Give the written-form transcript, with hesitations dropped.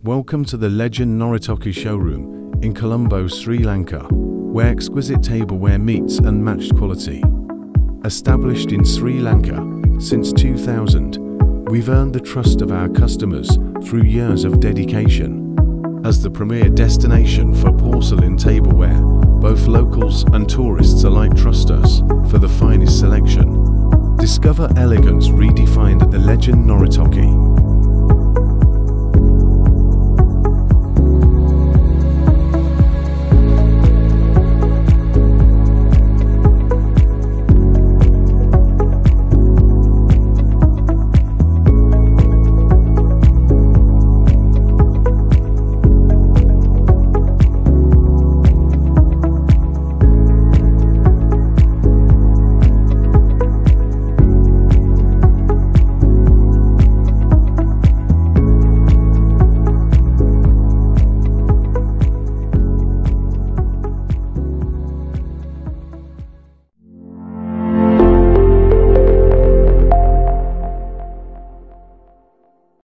Welcome to the Legend Noritake Showroom in Colombo, Sri Lanka, where exquisite tableware meets unmatched quality. Established in Sri Lanka since 2000, we've earned the trust of our customers through years of dedication. As the premier destination for porcelain tableware, both locals and tourists alike trust us for the finest selection. Discover elegance redefined at the Legend Noritake.